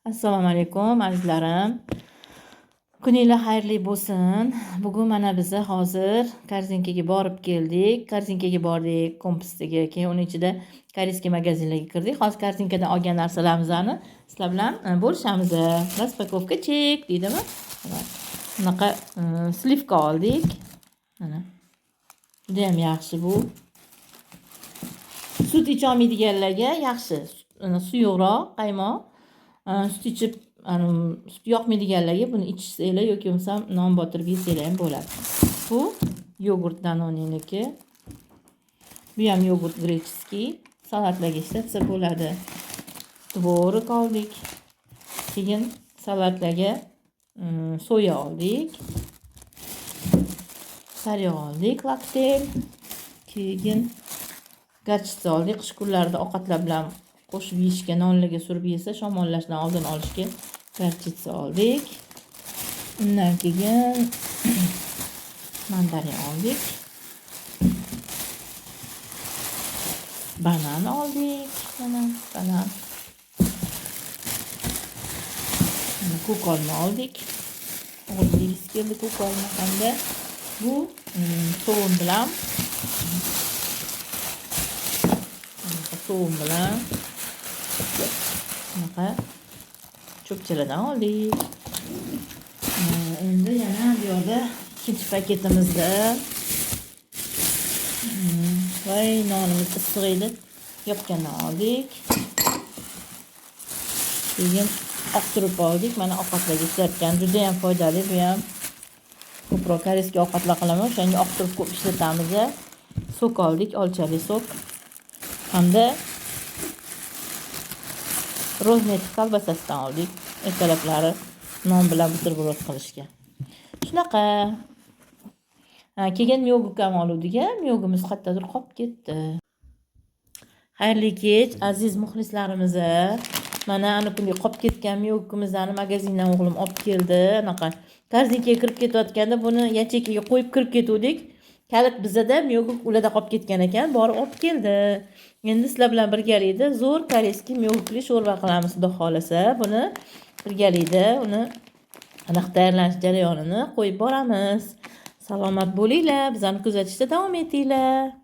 Assalomu alaykum azizlarim. Kuninglar xayrli bo'lsin. Bugun mana biz hozir korzinkaga borib keldik. Korzinkaga bordik, kompostga. Keyin uning ichida koreyskiy magazinlarga kirdik. Hozir korzinkadan olgan narsalarimizni sizlar bilan bo'lishamiz. Raspakovka chek deydimi? Bunaqa slivka oldik. Mana. Juda ham yaxshi bu. Sut icholmaydiganlarga yaxshi. Suyuqroq, qaymoq. Sut ichib, sut yoqmaydiganlarga buni ichsanglar yoki bo'lmasam non botirib yesanglar ham bo'ladi. Bu yogurt Danoniniki. Bu ham yogurt grechskiy. Salatlarga ishlatsa bo'ladi. Tvorog oldik. Keyin salatlarga soya oldik. Sariyog' oldik, laktel. Keyin garchitsa oldik. Qish kunlarida ovqatlar bilan qo'shib yeyishga, nonlarga surib yesa, shamollashdan oldin olishga garchitsa oldik. Undan keyin mandarin oldik. Banan oldik. Banan. Ko'k olma oldik. O'g'lingiz keldi ko'k olma hamda bu so'm bilan bunaqa cho'pchaladan oldik. Endi yana bu yerda ikkinchi paketimizda voy nonimiz issiq edi. Yopgandan oldik. Keyin oq turib oldik. Mana ovqatlarga ishlatgan. Juda ham foydali bu ham. Ko'proq koreyskiy ovqatlar qilaman. O'shanga oq turib ko'p ishlatamiz. Sok oldik, olchali sok. Hamda rozmet kolbasasidan oldik. Ertalablari non bilan buterbrod qilishga. Shunaqa. Keyin miyoguk ham oldik. Miyogimiz qayerdadir qolib ketdi. Xayrli kech aziz muxlislarimiz. Mana ana kunga qolib ketgan miyogukimizni magazindan o'g'lim olib keldi. Anaqa korzinkaga kirib ketayotganda buni yachekiga qo'yib kirib ketdik. Kalit bizada miyoguk ularda qolib ketgan ekan, borib olib keldi. Endi sizlar bilan birgalikda zo'r koreyskiy miyogukli sho'rva qilamiz, xudo xolasa. Buni birgalikda uni aniq tayyorlanish jarayonini qo'yib boramiz. Salomat bo'linglar, bizani kuzatishda davom etinglar.